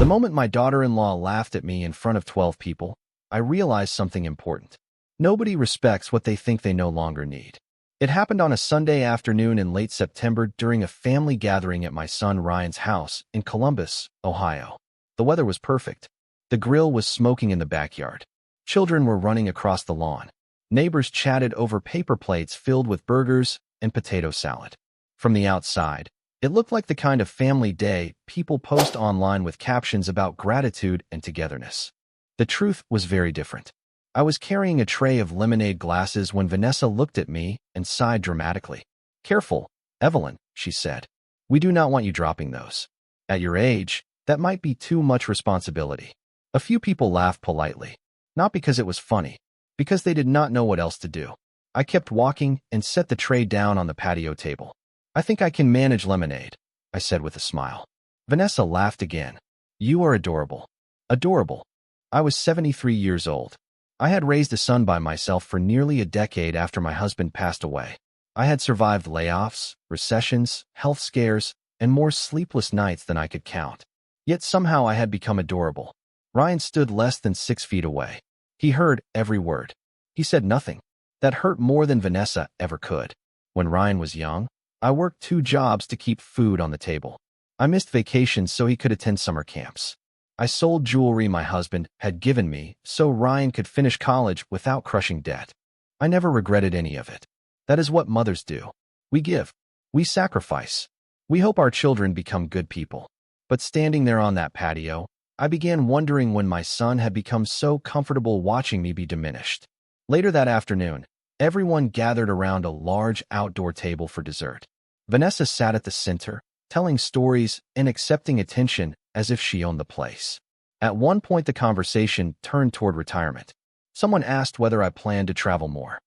The moment my daughter-in-law laughed at me in front of 12 people, I realized something important. Nobody respects what they think they no longer need. It happened on a Sunday afternoon in late September during a family gathering at my son Ryan's house in Columbus, Ohio. The weather was perfect. The grill was smoking in the backyard. Children were running across the lawn. Neighbors chatted over paper plates filled with burgers and potato salad. From the outside, it looked like the kind of family day people post online with captions about gratitude and togetherness. The truth was very different. I was carrying a tray of lemonade glasses when Vanessa looked at me and sighed dramatically. "Careful, Evelyn," she said. "We do not want you dropping those. At your age, that might be too much responsibility." A few people laughed politely, not because it was funny, because they did not know what else to do. I kept walking and set the tray down on the patio table. "I think I can manage lemonade," I said with a smile. Vanessa laughed again. "You are adorable." Adorable. I was 73 years old. I had raised a son by myself for nearly a decade after my husband passed away. I had survived layoffs, recessions, health scares, and more sleepless nights than I could count. Yet somehow I had become adorable. Ryan stood less than 6 feet away. He heard every word. He said nothing. That hurt more than Vanessa ever could. When Ryan was young, I worked 2 jobs to keep food on the table. I missed vacations so he could attend summer camps. I sold jewelry my husband had given me so Ryan could finish college without crushing debt. I never regretted any of it. That is what mothers do. We give. We sacrifice. We hope our children become good people. But standing there on that patio, I began wondering when my son had become so comfortable watching me be diminished. Later that afternoon, everyone gathered around a large outdoor table for dessert. Vanessa sat at the center, telling stories and accepting attention as if she owned the place. At one point, the conversation turned toward retirement. Someone asked whether I planned to travel more.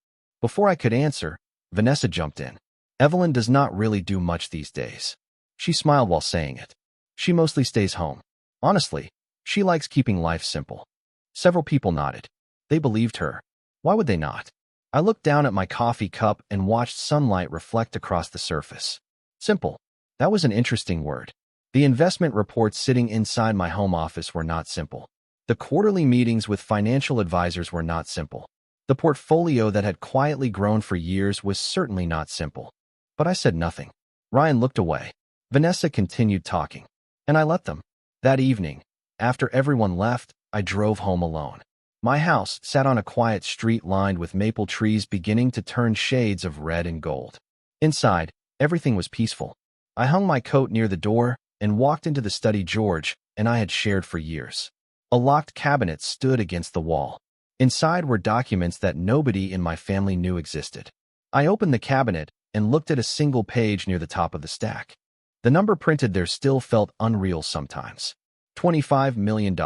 Before I could answer, Vanessa jumped in. "Evelyn does not really do much these days." She smiled while saying it. "She mostly stays home. Honestly, she likes keeping life simple." Several people nodded. They believed her. Why would they not? I looked down at my coffee cup and watched sunlight reflect across the surface. Simple. That was an interesting word. The investment reports sitting inside my home office were not simple. The quarterly meetings with financial advisors were not simple. The portfolio that had quietly grown for years was certainly not simple. But I said nothing. Ryan looked away. Vanessa continued talking. And I let them. That evening, after everyone left, I drove home alone. My house sat on a quiet street lined with maple trees beginning to turn shades of red and gold. Inside, everything was peaceful. I hung my coat near the door and walked into the study George and I had shared for years. A locked cabinet stood against the wall. Inside were documents that nobody in my family knew existed. I opened the cabinet and looked at a single page near the top of the stack. The number printed there still felt unreal sometimes. $25 million.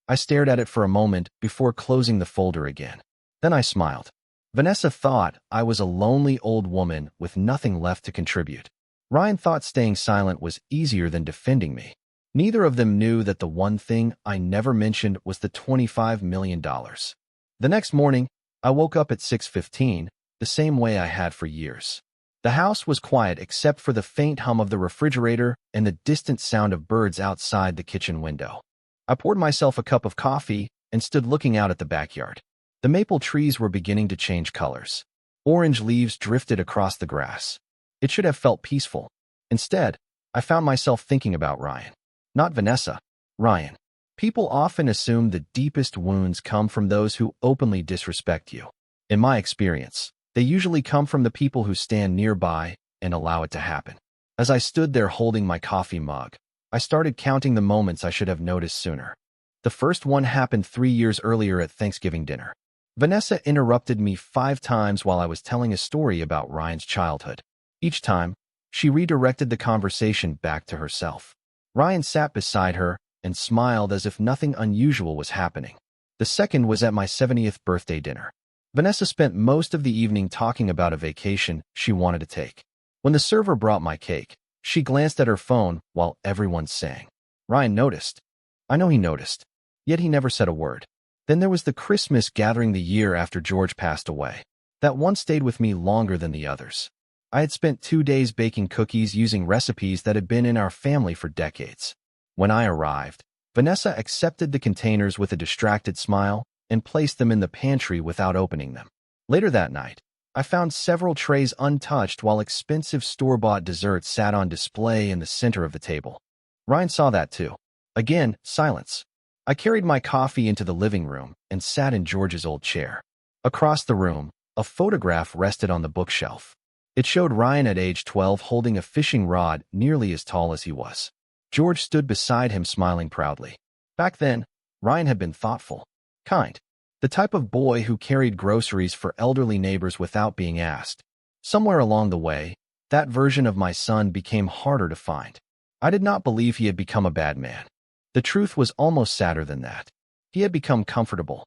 I stared at it for a moment before closing the folder again. Then I smiled. Vanessa thought I was a lonely old woman with nothing left to contribute. Ryan thought staying silent was easier than defending me. Neither of them knew that the one thing I never mentioned was the $25 million. The next morning, I woke up at 6:15, the same way I had for years. The house was quiet except for the faint hum of the refrigerator and the distant sound of birds outside the kitchen window. I poured myself a cup of coffee and stood looking out at the backyard. The maple trees were beginning to change colors. Orange leaves drifted across the grass. It should have felt peaceful. Instead, I found myself thinking about Ryan. Not Vanessa. Ryan. People often assume the deepest wounds come from those who openly disrespect you. In my experience, they usually come from the people who stand nearby and allow it to happen. As I stood there holding my coffee mug, I started counting the moments I should have noticed sooner. The first one happened 3 years earlier at Thanksgiving dinner. Vanessa interrupted me 5 times while I was telling a story about Ryan's childhood. Each time, she redirected the conversation back to herself. Ryan sat beside her and smiled as if nothing unusual was happening. The second was at my 70th birthday dinner. Vanessa spent most of the evening talking about a vacation she wanted to take. When the server brought my cake, she glanced at her phone while everyone sang. Ryan noticed. I know he noticed, yet he never said a word. Then there was the Christmas gathering the year after George passed away. That one stayed with me longer than the others. I had spent 2 days baking cookies using recipes that had been in our family for decades. When I arrived, Vanessa accepted the containers with a distracted smile and placed them in the pantry without opening them. Later that night, I found several trays untouched while expensive store-bought desserts sat on display in the center of the table. Ryan saw that too. Again, silence. I carried my coffee into the living room and sat in George's old chair. Across the room, a photograph rested on the bookshelf. It showed Ryan at age 12 holding a fishing rod nearly as tall as he was. George stood beside him smiling proudly. Back then, Ryan had been thoughtful, kind, the type of boy who carried groceries for elderly neighbors without being asked. Somewhere along the way, that version of my son became harder to find. I did not believe he had become a bad man. The truth was almost sadder than that. He had become comfortable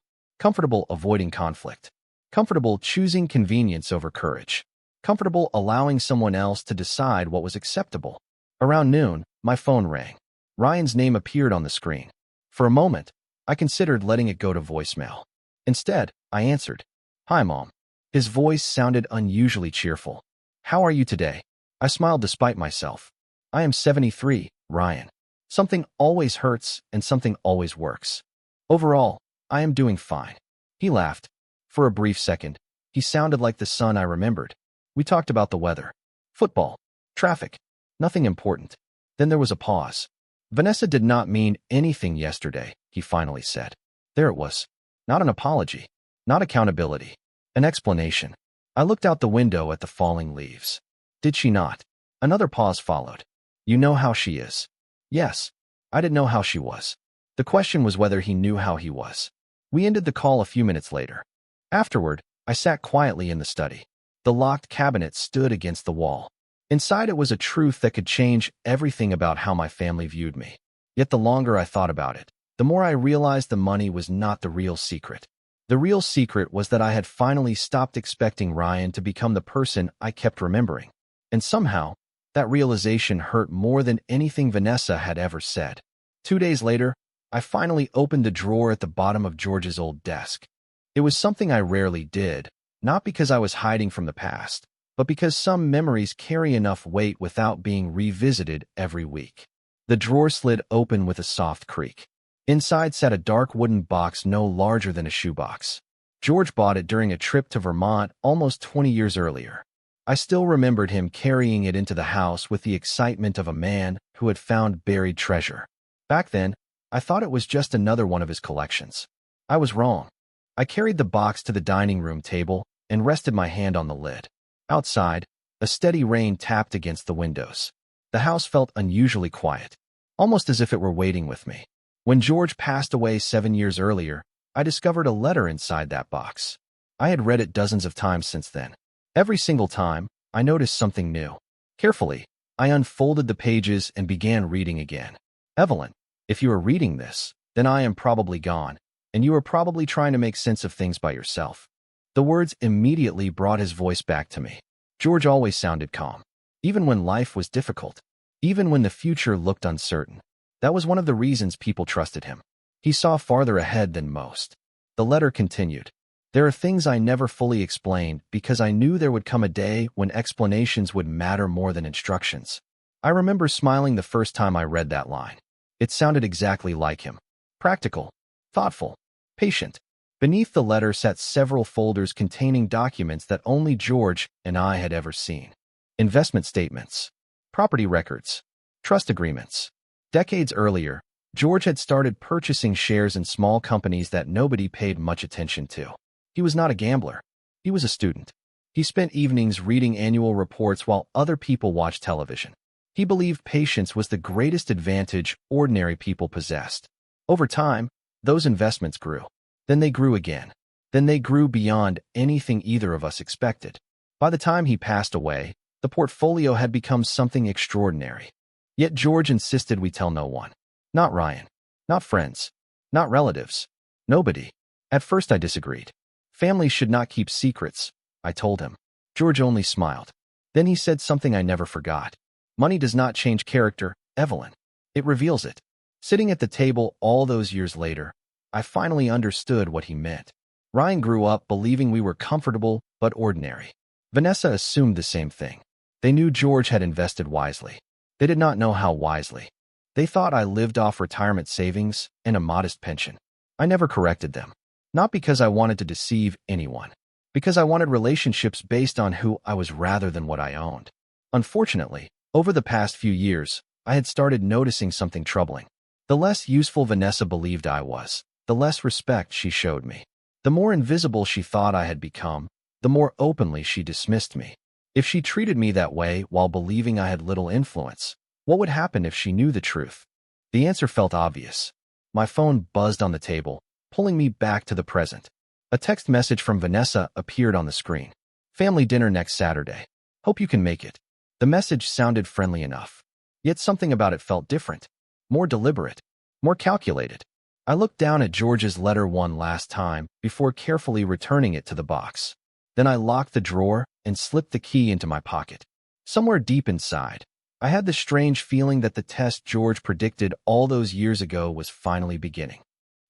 avoiding conflict, comfortable choosing convenience over courage, comfortable allowing someone else to decide what was acceptable. Around noon, my phone rang. Ryan's name appeared on the screen. For a moment, I considered letting it go to voicemail. Instead, I answered, "Hi, Mom." His voice sounded unusually cheerful. "How are you today?" I smiled despite myself. "I am 73, Ryan. Something always hurts and something always works. Overall, I am doing fine." He laughed. For a brief second, he sounded like the son I remembered. We talked about the weather, football, traffic, nothing important. Then there was a pause. "Vanessa did not mean anything yesterday," he finally said. There it was. Not an apology, not accountability, an explanation. I looked out the window at the falling leaves. "Did she not?" Another pause followed. "You know how she is." Yes, I didn't know how she was. The question was whether he knew how he was. We ended the call a few minutes later. Afterward, I sat quietly in the study. The locked cabinet stood against the wall. Inside it was a truth that could change everything about how my family viewed me. Yet the longer I thought about it, the more I realized the money was not the real secret. The real secret was that I had finally stopped expecting Ryan to become the person I kept remembering. And somehow, that realization hurt more than anything Vanessa had ever said. 2 days later, I finally opened the drawer at the bottom of George's old desk. It was something I rarely did, not because I was hiding from the past, but because some memories carry enough weight without being revisited every week. The drawer slid open with a soft creak. Inside sat a dark wooden box no larger than a shoebox. George bought it during a trip to Vermont almost 20 years earlier. I still remembered him carrying it into the house with the excitement of a man who had found buried treasure. Back then, I thought it was just another one of his collections. I was wrong. I carried the box to the dining room table and rested my hand on the lid. Outside, a steady rain tapped against the windows. The house felt unusually quiet, almost as if it were waiting with me. When George passed away 7 years earlier, I discovered a letter inside that box. I had read it dozens of times since then. Every single time, I noticed something new. Carefully, I unfolded the pages and began reading again. "Evelyn, if you are reading this, then I am probably gone, and you are probably trying to make sense of things by yourself." The words immediately brought his voice back to me. George always sounded calm, even when life was difficult, even when the future looked uncertain. That was one of the reasons people trusted him. He saw farther ahead than most. The letter continued. "There are things I never fully explained because I knew there would come a day when explanations would matter more than instructions." I remember smiling the first time I read that line. It sounded exactly like him. Practical, thoughtful, patient. Beneath the letter sat several folders containing documents that only George and I had ever seen. Investment statements, property records, trust agreements. Decades earlier, George had started purchasing shares in small companies that nobody paid much attention to. He was not a gambler. He was a student. He spent evenings reading annual reports while other people watched television. He believed patience was the greatest advantage ordinary people possessed. Over time, those investments grew. Then they grew again. Then they grew beyond anything either of us expected. By the time he passed away, the portfolio had become something extraordinary. Yet George insisted we tell no one. Not Ryan. Not friends. Not relatives. Nobody. At first I disagreed. Families should not keep secrets, I told him. George only smiled. Then he said something I never forgot. "Money does not change character, Evelyn. It reveals it." Sitting at the table all those years later, I finally understood what he meant. Ryan grew up believing we were comfortable but ordinary. Vanessa assumed the same thing. They knew George had invested wisely. They did not know how wisely. They thought I lived off retirement savings and a modest pension. I never corrected them. Not because I wanted to deceive anyone, because I wanted relationships based on who I was rather than what I owned. Unfortunately, over the past few years, I had started noticing something troubling. The less useful Vanessa believed I was, the less respect she showed me. The more invisible she thought I had become, the more openly she dismissed me. If she treated me that way while believing I had little influence, what would happen if she knew the truth? The answer felt obvious. My phone buzzed on the table, pulling me back to the present. A text message from Vanessa appeared on the screen. Family dinner next Saturday. Hope you can make it. The message sounded friendly enough. Yet something about it felt different, more deliberate, more calculated. I looked down at George's letter one last time before carefully returning it to the box. Then I locked the drawer and slipped the key into my pocket. Somewhere deep inside, I had the strange feeling that the test George predicted all those years ago was finally beginning.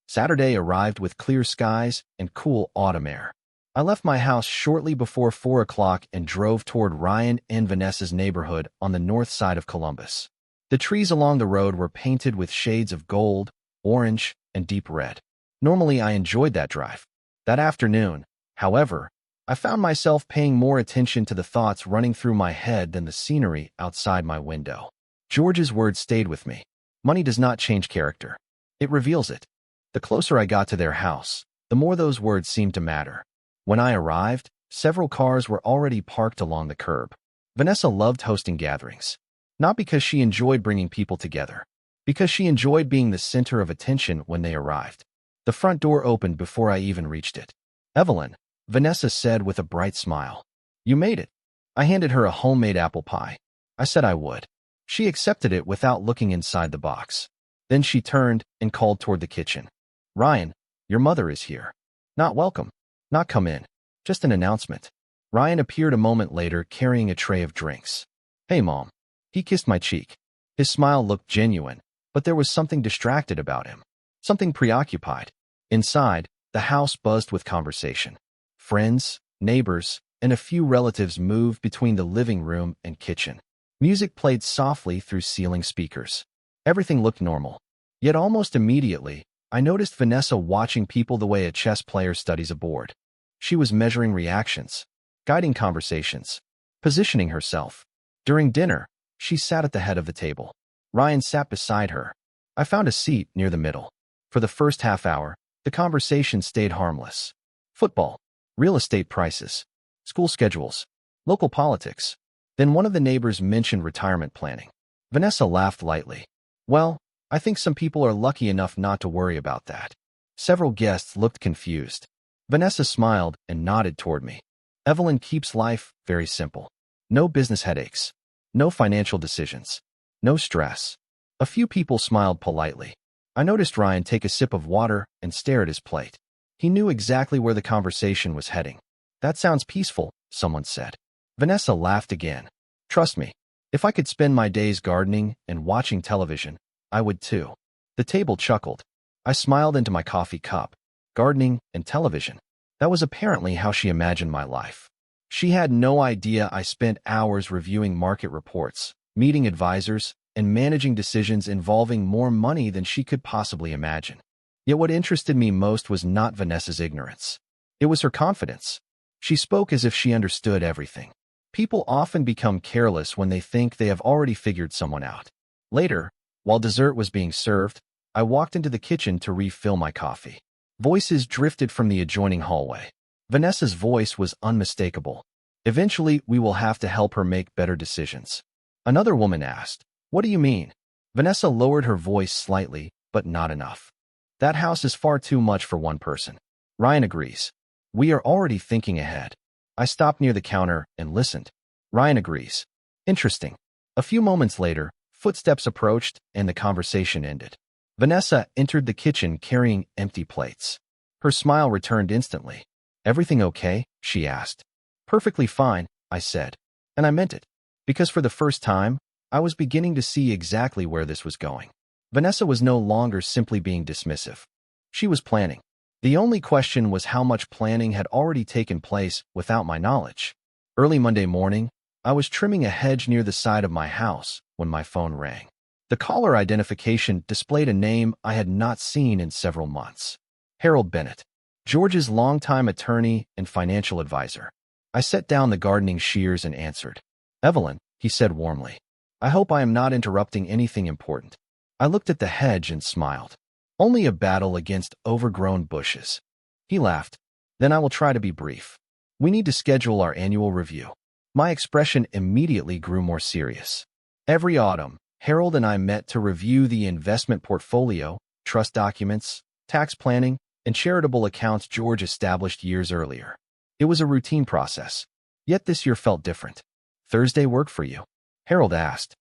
Saturday arrived with clear skies and cool autumn air. I left my house shortly before 4 o'clock and drove toward Ryan and Vanessa's neighborhood on the north side of Columbus. The trees along the road were painted with shades of gold, orange, and deep red. Normally, I enjoyed that drive. That afternoon, however, I found myself paying more attention to the thoughts running through my head than the scenery outside my window. George's words stayed with me. Money does not change character. It reveals it. The closer I got to their house, the more those words seemed to matter. When I arrived, several cars were already parked along the curb. Vanessa loved hosting gatherings. Not because she enjoyed bringing people together, because she enjoyed being the center of attention when they arrived. The front door opened before I even reached it. "Evelyn," Vanessa said with a bright smile. "You made it." I handed her a homemade apple pie. I said I would. She accepted it without looking inside the box. Then she turned and called toward the kitchen. "Ryan, your mother is here." "Not welcome. Not come in. Just an announcement." Ryan appeared a moment later carrying a tray of drinks. "Hey, Mom." He kissed my cheek. His smile looked genuine, but there was something distracted about him. Something preoccupied. Inside, the house buzzed with conversation. Friends, neighbors, and a few relatives moved between the living room and kitchen. Music played softly through ceiling speakers. Everything looked normal. Yet almost immediately, I noticed Vanessa watching people the way a chess player studies a board. She was measuring reactions, guiding conversations, positioning herself. During dinner, she sat at the head of the table. Ryan sat beside her. I found a seat near the middle. For the first half hour, the conversation stayed harmless. Football, real estate prices, school schedules, local politics. Then one of the neighbors mentioned retirement planning. Vanessa laughed lightly. "Well, I think some people are lucky enough not to worry about that." Several guests looked confused. Vanessa smiled and nodded toward me. "Evelyn keeps life very simple. No business headaches. No financial decisions. No stress." A few people smiled politely. I noticed Ryan take a sip of water and stare at his plate. He knew exactly where the conversation was heading. "That sounds peaceful," someone said. Vanessa laughed again. "Trust me, if I could spend my days gardening and watching television, I would too." The table chuckled. I smiled into my coffee cup. Gardening and television. That was apparently how she imagined my life. She had no idea I spent hours reviewing market reports, meeting advisors, and managing decisions involving more money than she could possibly imagine. Yet what interested me most was not Vanessa's ignorance. It was her confidence. She spoke as if she understood everything. People often become careless when they think they have already figured someone out. Later, while dessert was being served, I walked into the kitchen to refill my coffee. Voices drifted from the adjoining hallway. Vanessa's voice was unmistakable. "Eventually, we will have to help her make better decisions." Another woman asked, "What do you mean?" Vanessa lowered her voice slightly, but not enough. "That house is far too much for one person." Ryan agrees. "We are already thinking ahead." I stopped near the counter and listened. Ryan agrees. Interesting. A few moments later, footsteps approached and the conversation ended. Vanessa entered the kitchen carrying empty plates. Her smile returned instantly. "Everything okay?" she asked. "Perfectly fine," I said. And I meant it. Because for the first time, I was beginning to see exactly where this was going. Vanessa was no longer simply being dismissive. She was planning. The only question was how much planning had already taken place without my knowledge. Early Monday morning, I was trimming a hedge near the side of my house when my phone rang. The caller identification displayed a name I had not seen in several months. Harold Bennett, George's longtime attorney and financial advisor. I set down the gardening shears and answered. Evelyn, he said warmly. I hope I am not interrupting anything important. I looked at the hedge and smiled. Only a battle against overgrown bushes. He laughed. Then I will try to be brief. We need to schedule our annual review. My expression immediately grew more serious. Every autumn, Harold and I met to review the investment portfolio, trust documents, tax planning, and charitable accounts George established years earlier. It was a routine process. Yet this year felt different. Thursday work for you? Harold asked.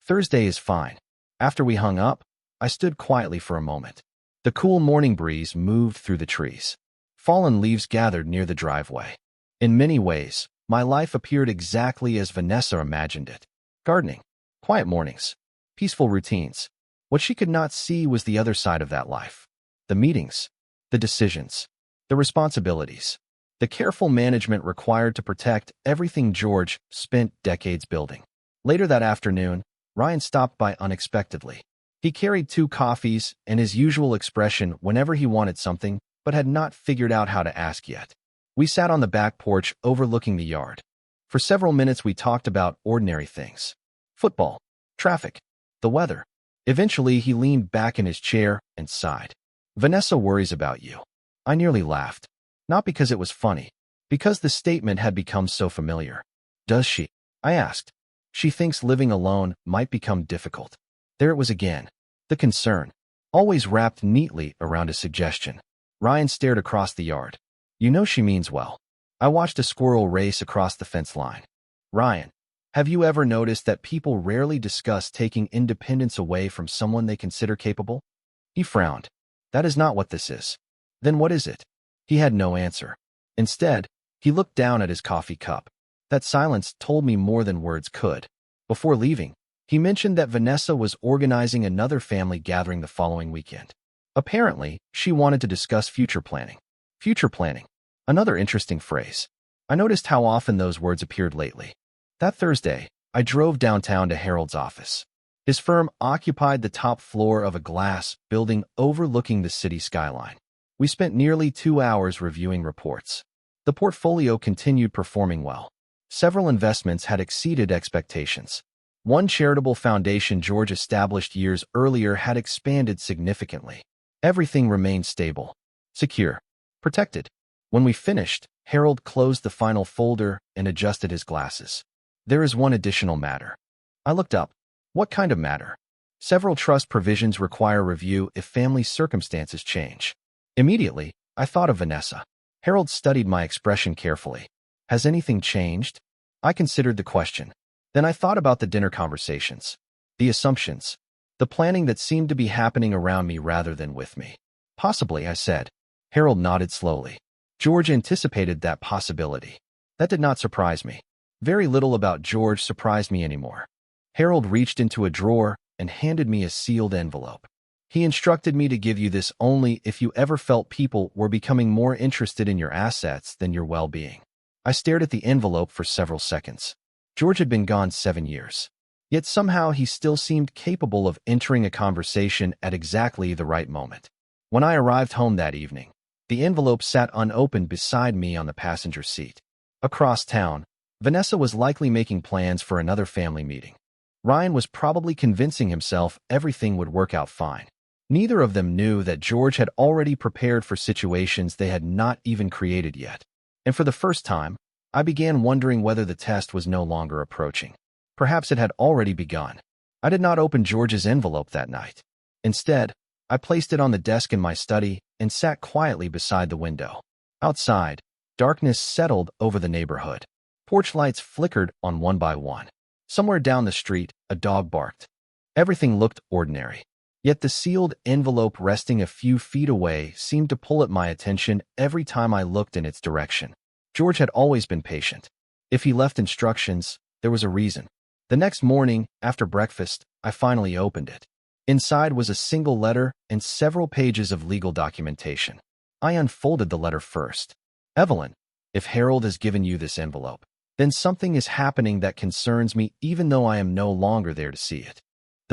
Thursday is fine. After we hung up, I stood quietly for a moment. The cool morning breeze moved through the trees. Fallen leaves gathered near the driveway. In many ways, my life appeared exactly as Vanessa imagined it. Gardening, quiet mornings, peaceful routines. What she could not see was the other side of that life. The meetings, the decisions, the responsibilities, the careful management required to protect everything George spent decades building. Later that afternoon, Ryan stopped by unexpectedly. He carried 2 coffees and his usual expression whenever he wanted something, but had not figured out how to ask yet. We sat on the back porch overlooking the yard. For several minutes we talked about ordinary things. Football, traffic, the weather. Eventually he leaned back in his chair and sighed. Vanessa worries about you. I nearly laughed. Not because it was funny, because the statement had become so familiar. Does she? I asked. She thinks living alone might become difficult. There it was again. The concern, always wrapped neatly around a suggestion. Ryan stared across the yard. You know she means well. I watched a squirrel race across the fence line. Ryan, have you ever noticed that people rarely discuss taking independence away from someone they consider capable? He frowned. That is not what this is. Then what is it? He had no answer. Instead, he looked down at his coffee cup. That silence told me more than words could. Before leaving, he mentioned that Vanessa was organizing another family gathering the following weekend. Apparently, she wanted to discuss future planning. Future planning. Another interesting phrase. I noticed how often those words appeared lately. That Thursday, I drove downtown to Harold's office. His firm occupied the top floor of a glass building overlooking the city skyline. We spent nearly 2 hours reviewing reports. The portfolio continued performing well. Several investments had exceeded expectations. One charitable foundation George established years earlier had expanded significantly. Everything remained stable, secure, protected. When we finished, Harold closed the final folder and adjusted his glasses. There is one additional matter. I looked up. What kind of matter? Several trust provisions require review if family circumstances change. Immediately, I thought of Vanessa. Harold studied my expression carefully. Has anything changed? I considered the question. Then I thought about the dinner conversations, the assumptions, the planning that seemed to be happening around me rather than with me. Possibly, I said. Harold nodded slowly. George anticipated that possibility. That did not surprise me. Very little about George surprised me anymore. Harold reached into a drawer and handed me a sealed envelope. He instructed me to give you this only if you ever felt people were becoming more interested in your assets than your well-being. I stared at the envelope for several seconds. George had been gone 7 years. Yet somehow he still seemed capable of entering a conversation at exactly the right moment. When I arrived home that evening, the envelope sat unopened beside me on the passenger seat. Across town, Vanessa was likely making plans for another family meeting. Ryan was probably convincing himself everything would work out fine. Neither of them knew that George had already prepared for situations they had not even created yet. And for the first time, I began wondering whether the test was no longer approaching. Perhaps it had already begun. I did not open George's envelope that night. Instead, I placed it on the desk in my study and sat quietly beside the window. Outside, darkness settled over the neighborhood. Porch lights flickered on one by one. Somewhere down the street, a dog barked. Everything looked ordinary. Yet the sealed envelope resting a few feet away seemed to pull at my attention every time I looked in its direction. George had always been patient. If he left instructions, there was a reason. The next morning, after breakfast, I finally opened it. Inside was a single letter and several pages of legal documentation. I unfolded the letter first. Evelyn, if Harold has given you this envelope, then something is happening that concerns me even though I am no longer there to see it.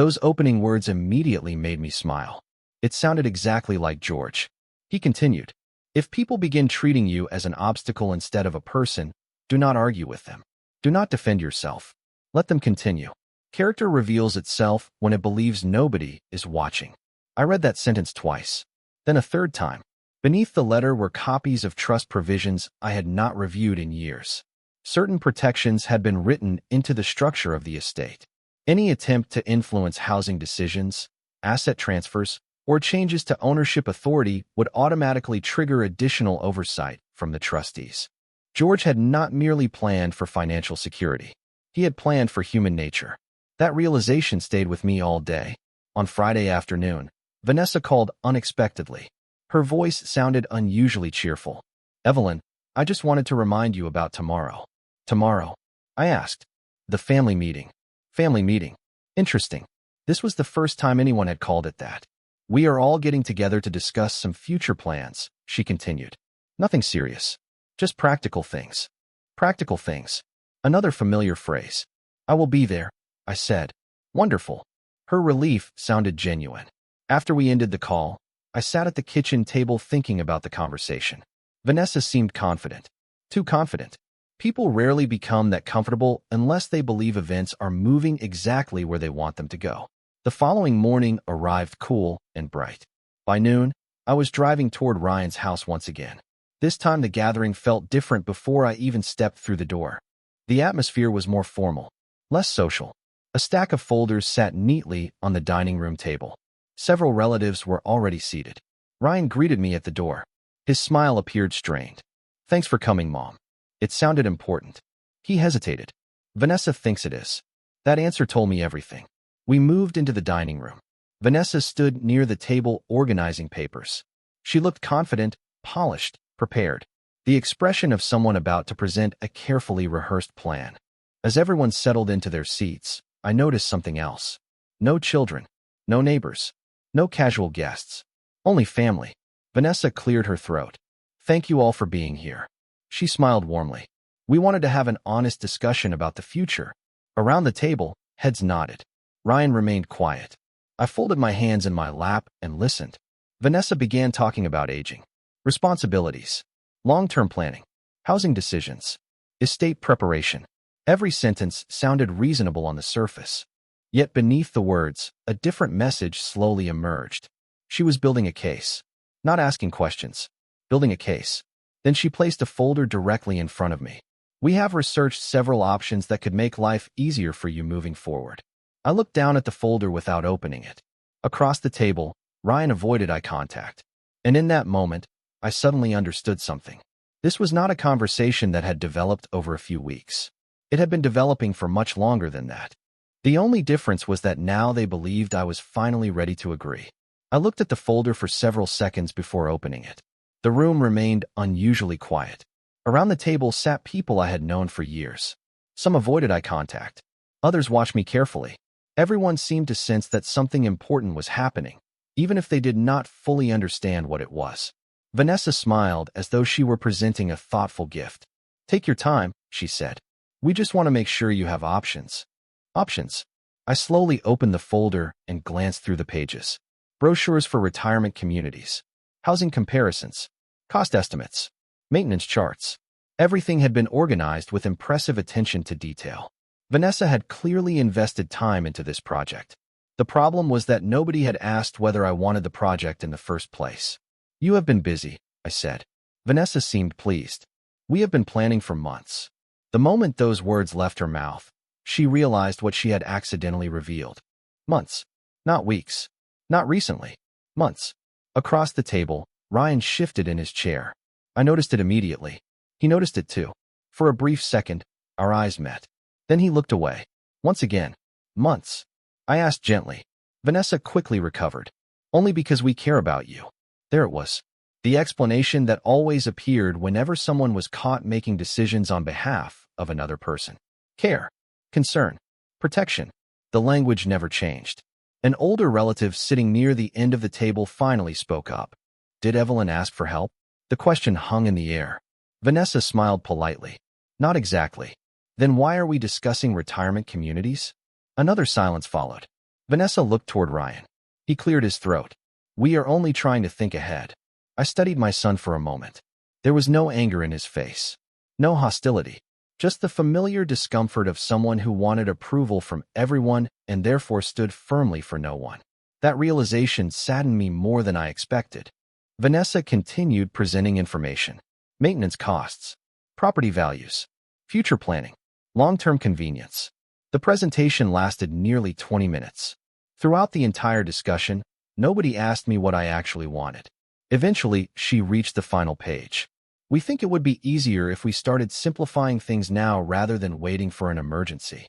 Those opening words immediately made me smile. It sounded exactly like George. He continued, "If people begin treating you as an obstacle instead of a person, do not argue with them. Do not defend yourself. Let them continue. Character reveals itself when it believes nobody is watching." I read that sentence twice, then a third time. Beneath the letter were copies of trust provisions I had not reviewed in years. Certain protections had been written into the structure of the estate. Any attempt to influence housing decisions, asset transfers, or changes to ownership authority would automatically trigger additional oversight from the trustees. George had not merely planned for financial security. He had planned for human nature. That realization stayed with me all day. On Friday afternoon, Vanessa called unexpectedly. Her voice sounded unusually cheerful. "Evelyn, I just wanted to remind you about tomorrow." "Tomorrow?" I asked. "The family meeting." "Family meeting. Interesting." This was the first time anyone had called it that. "We are all getting together to discuss some future plans," she continued. "Nothing serious. Just practical things." Practical things. Another familiar phrase. "I will be there," I said. "Wonderful." Her relief sounded genuine. After we ended the call, I sat at the kitchen table thinking about the conversation. Vanessa seemed confident. Too confident. People rarely become that comfortable unless they believe events are moving exactly where they want them to go. The following morning arrived cool and bright. By noon, I was driving toward Ryan's house once again. This time the gathering felt different before I even stepped through the door. The atmosphere was more formal, less social. A stack of folders sat neatly on the dining room table. Several relatives were already seated. Ryan greeted me at the door. His smile appeared strained. "Thanks for coming, Mom." It sounded important. He hesitated. "Vanessa thinks it is." That answer told me everything. We moved into the dining room. Vanessa stood near the table organizing papers. She looked confident, polished, prepared. The expression of someone about to present a carefully rehearsed plan. As everyone settled into their seats, I noticed something else. No children. No neighbors. No casual guests. Only family. Vanessa cleared her throat. "Thank you all for being here." She smiled warmly. We wanted to have an honest discussion about the future. Around the table, heads nodded. Ryan remained quiet. I folded my hands in my lap and listened. Vanessa began talking about aging, responsibilities, long-term planning, housing decisions, estate preparation. Every sentence sounded reasonable on the surface. Yet beneath the words, a different message slowly emerged. She was building a case. Not asking questions. Building a case. Then she placed a folder directly in front of me. "We have researched several options that could make life easier for you moving forward." I looked down at the folder without opening it. Across the table, Ryan avoided eye contact. And in that moment, I suddenly understood something. This was not a conversation that had developed over a few weeks. It had been developing for much longer than that. The only difference was that now they believed I was finally ready to agree. I looked at the folder for several seconds before opening it. The room remained unusually quiet. Around the table sat people I had known for years. Some avoided eye contact. Others watched me carefully. Everyone seemed to sense that something important was happening, even if they did not fully understand what it was. Vanessa smiled as though she were presenting a thoughtful gift. "Take your time," she said. "We just want to make sure you have options." Options. I slowly opened the folder and glanced through the pages. Brochures for retirement communities. Housing comparisons. Cost estimates. Maintenance charts. Everything had been organized with impressive attention to detail. Vanessa had clearly invested time into this project. The problem was that nobody had asked whether I wanted the project in the first place. "You have been busy," I said. Vanessa seemed pleased. "We have been planning for months." The moment those words left her mouth, she realized what she had accidentally revealed. Months. Not weeks. Not recently. Months. Across the table, Ryan shifted in his chair. I noticed it immediately. He noticed it too. For a brief second, our eyes met. Then he looked away. Once again. Months. I asked gently. Vanessa quickly recovered. "Only because we care about you." There it was. The explanation that always appeared whenever someone was caught making decisions on behalf of another person. Care. Concern. Protection. The language never changed. An older relative sitting near the end of the table finally spoke up. "Did Evelyn ask for help?" The question hung in the air. Vanessa smiled politely. "Not exactly." "Then why are we discussing retirement communities?" Another silence followed. Vanessa looked toward Ryan. He cleared his throat. We are only trying to think ahead. I studied my son for a moment. There was no anger in his face. No hostility. Just the familiar discomfort of someone who wanted approval from everyone and therefore stood firmly for no one. That realization saddened me more than I expected. Vanessa continued presenting information. Maintenance costs, property values, future planning, long-term convenience. The presentation lasted nearly 20 minutes. Throughout the entire discussion, nobody asked me what I actually wanted. Eventually, she reached the final page. We think it would be easier if we started simplifying things now rather than waiting for an emergency.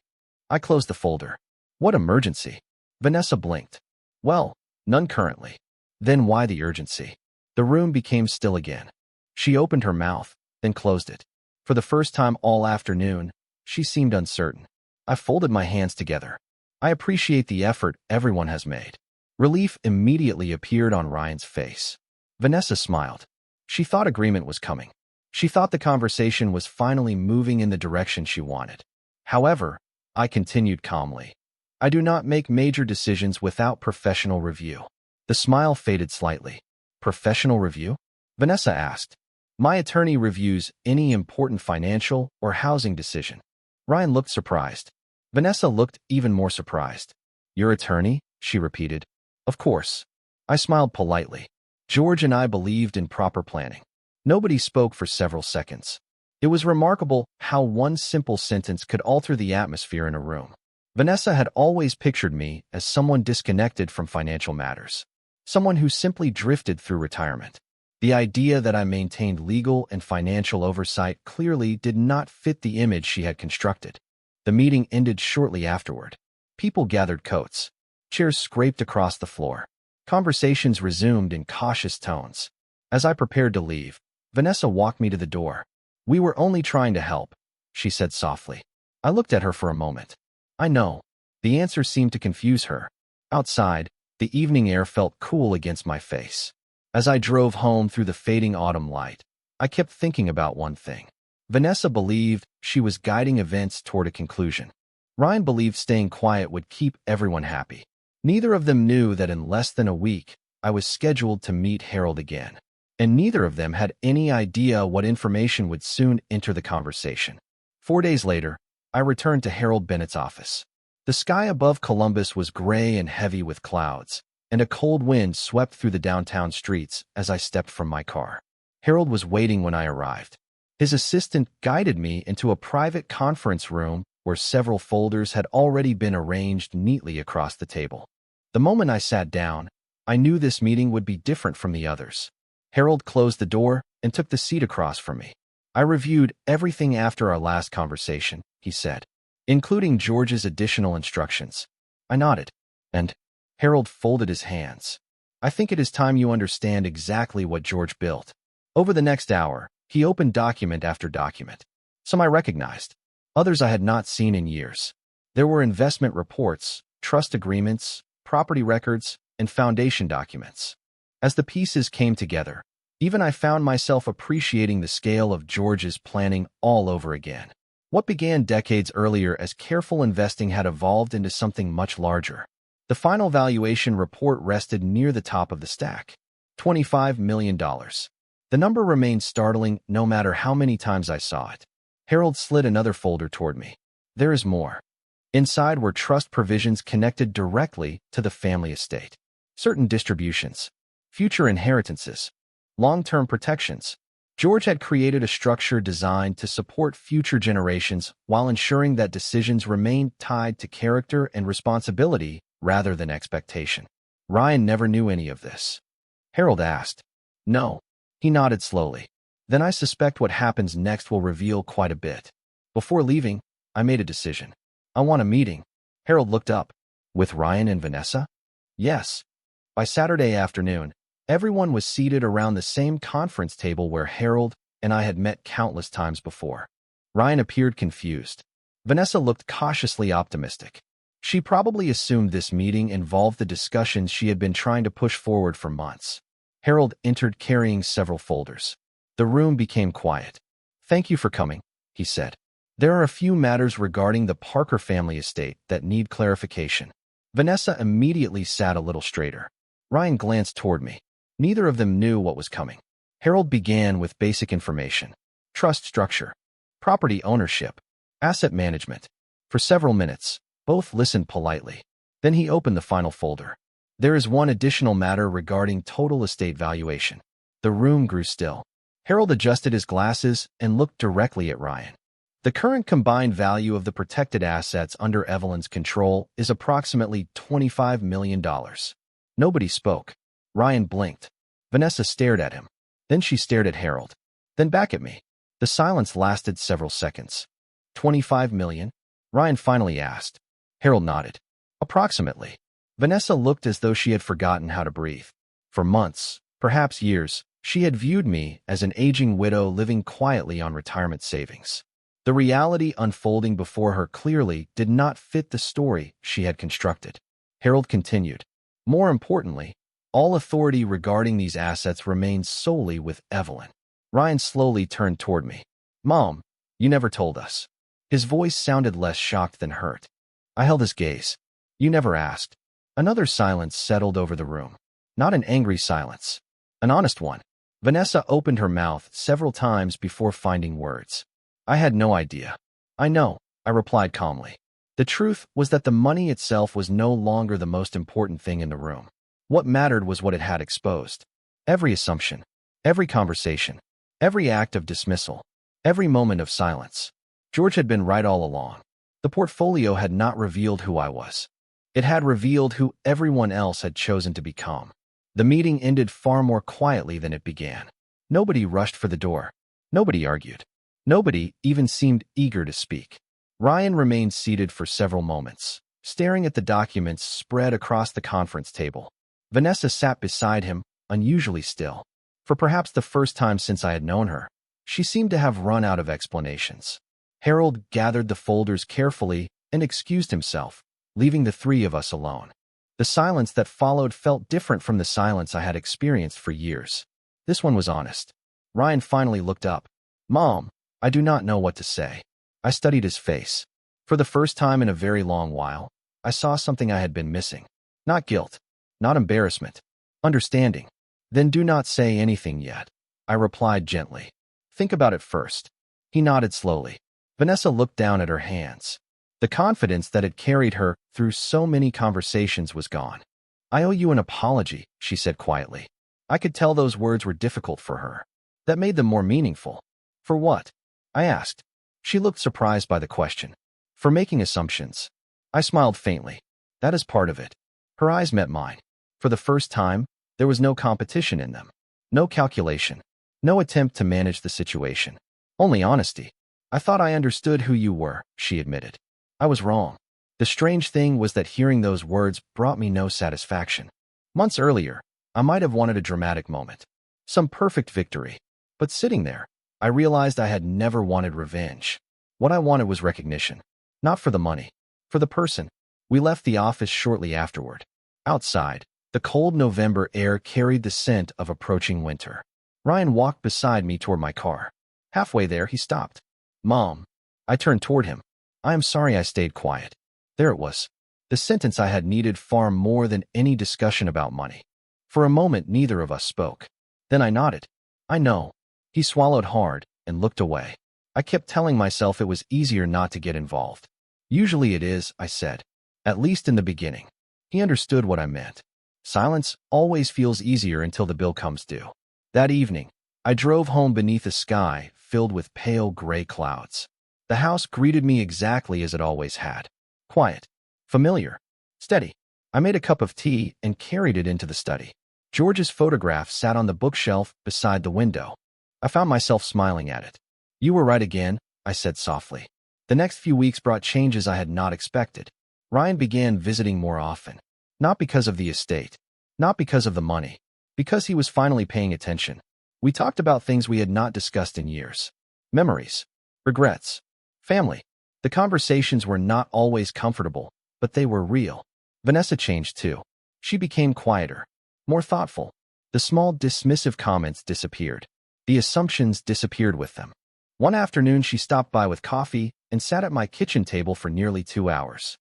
I closed the folder. What emergency? Vanessa blinked. Well, none currently. Then why the urgency? The room became still again. She opened her mouth, then closed it. For the first time all afternoon, she seemed uncertain. I folded my hands together. I appreciate the effort everyone has made. Relief immediately appeared on Ryan's face. Vanessa smiled. She thought agreement was coming. She thought the conversation was finally moving in the direction she wanted. However, I continued calmly. I do not make major decisions without professional review. The smile faded slightly. Professional review? Vanessa asked. My attorney reviews any important financial or housing decision. Ryan looked surprised. Vanessa looked even more surprised. Your attorney? She repeated. Of course. I smiled politely. George and I believed in proper planning. Nobody spoke for several seconds. It was remarkable how one simple sentence could alter the atmosphere in a room. Vanessa had always pictured me as someone disconnected from financial matters. Someone who simply drifted through retirement. The idea that I maintained legal and financial oversight clearly did not fit the image she had constructed. The meeting ended shortly afterward. People gathered coats. Chairs scraped across the floor. Conversations resumed in cautious tones. As I prepared to leave, Vanessa walked me to the door. We were only trying to help, she said softly. I looked at her for a moment. I know. The answer seemed to confuse her. Outside, the evening air felt cool against my face. As I drove home through the fading autumn light, I kept thinking about one thing. Vanessa believed she was guiding events toward a conclusion. Ryan believed staying quiet would keep everyone happy. Neither of them knew that in less than a week, I was scheduled to meet Harold again. And neither of them had any idea what information would soon enter the conversation. 4 days later, I returned to Harold Bennett's office. The sky above Columbus was gray and heavy with clouds, and a cold wind swept through the downtown streets as I stepped from my car. Harold was waiting when I arrived. His assistant guided me into a private conference room where several folders had already been arranged neatly across the table. The moment I sat down, I knew this meeting would be different from the others. Harold closed the door and took the seat across from me. I reviewed everything after our last conversation, he said, including George's additional instructions. I nodded, and Harold folded his hands. I think it is time you understand exactly what George built. Over the next hour, he opened document after document. Some I recognized, others I had not seen in years. There were investment reports, trust agreements, property records, and foundation documents. As the pieces came together, even I found myself appreciating the scale of George's planning all over again. What began decades earlier as careful investing had evolved into something much larger. The final valuation report rested near the top of the stack. $25 million. The number remained startling no matter how many times I saw it. Harold slid another folder toward me. There is more. Inside were trust provisions connected directly to the family estate. Certain distributions, future inheritances, long-term protections. George had created a structure designed to support future generations while ensuring that decisions remained tied to character and responsibility rather than expectation. Ryan never knew any of this. Harold asked. No. He nodded slowly. Then I suspect what happens next will reveal quite a bit. Before leaving, I made a decision. I want a meeting. Harold looked up. With Ryan and Vanessa? Yes. By Saturday afternoon, everyone was seated around the same conference table where Harold and I had met countless times before. Ryan appeared confused. Vanessa looked cautiously optimistic. She probably assumed this meeting involved the discussions she had been trying to push forward for months. Harold entered carrying several folders. The room became quiet. Thank you for coming, he said. There are a few matters regarding the Parker family estate that need clarification. Vanessa immediately sat a little straighter. Ryan glanced toward me. Neither of them knew what was coming. Harold began with basic information: trust structure, property ownership, asset management. For several minutes, both listened politely. Then he opened the final folder. There is one additional matter regarding total estate valuation. The room grew still. Harold adjusted his glasses and looked directly at Ryan. The current combined value of the protected assets under Evelyn's control is approximately $25 million. Nobody spoke. Ryan blinked. Vanessa stared at him. Then she stared at Harold. Then back at me. The silence lasted several seconds. 25 million? Ryan finally asked. Harold nodded. Approximately. Vanessa looked as though she had forgotten how to breathe. For months, perhaps years, she had viewed me as an aging widow living quietly on retirement savings. The reality unfolding before her clearly did not fit the story she had constructed. Harold continued. More importantly, all authority regarding these assets remains solely with Evelyn. Ryan slowly turned toward me. Mom, you never told us. His voice sounded less shocked than hurt. I held his gaze. You never asked. Another silence settled over the room. Not an angry silence. An honest one. Vanessa opened her mouth several times before finding words. I had no idea. I know, I replied calmly. The truth was that the money itself was no longer the most important thing in the room. What mattered was what it had exposed. Every assumption, every conversation, every act of dismissal, every moment of silence. George had been right all along. The portfolio had not revealed who I was. It had revealed who everyone else had chosen to become. The meeting ended far more quietly than it began. Nobody rushed for the door. Nobody argued. Nobody even seemed eager to speak. Ryan remained seated for several moments, staring at the documents spread across the conference table. Vanessa sat beside him, unusually still. For perhaps the first time since I had known her, she seemed to have run out of explanations. Harold gathered the folders carefully and excused himself, leaving the three of us alone. The silence that followed felt different from the silence I had experienced for years. This one was honest. Ryan finally looked up. Mom, I do not know what to say. I studied his face. For the first time in a very long while, I saw something I had been missing. Not guilt, not embarrassment, understanding. Then do not say anything yet, I replied gently. Think about it first. He nodded slowly. Vanessa looked down at her hands. The confidence that had carried her through so many conversations was gone. I owe you an apology, she said quietly. I could tell those words were difficult for her. That made them more meaningful. For what? I asked. She looked surprised by the question. For making assumptions. I smiled faintly. That is part of it. Her eyes met mine. For the first time, there was no competition in them. No calculation. No attempt to manage the situation. Only honesty. I thought I understood who you were, she admitted. I was wrong. The strange thing was that hearing those words brought me no satisfaction. Months earlier, I might have wanted a dramatic moment. Some perfect victory. But sitting there, I realized I had never wanted revenge. What I wanted was recognition. Not for the money. For the person. We left the office shortly afterward. Outside, the cold November air carried the scent of approaching winter. Ryan walked beside me toward my car. Halfway there, he stopped. Mom. I turned toward him. I am sorry I stayed quiet. There it was. The sentence I had needed far more than any discussion about money. For a moment, neither of us spoke. Then I nodded. I know. He swallowed hard and looked away. I kept telling myself it was easier not to get involved. Usually it is, I said. At least in the beginning. He understood what I meant. Silence always feels easier until the bill comes due. That evening, I drove home beneath a sky filled with pale gray clouds. The house greeted me exactly as it always had. Quiet. Familiar. Steady. I made a cup of tea and carried it into the study. George's photograph sat on the bookshelf beside the window. I found myself smiling at it. You were right again, I said softly. The next few weeks brought changes I had not expected. Ryan began visiting more often. Not because of the estate. Not because of the money. Because he was finally paying attention. We talked about things we had not discussed in years. Memories. Regrets. Family. The conversations were not always comfortable, but they were real. Vanessa changed too. She became quieter. More thoughtful. The small dismissive comments disappeared. The assumptions disappeared with them. One afternoon she stopped by with coffee and sat at my kitchen table for nearly 2 hours.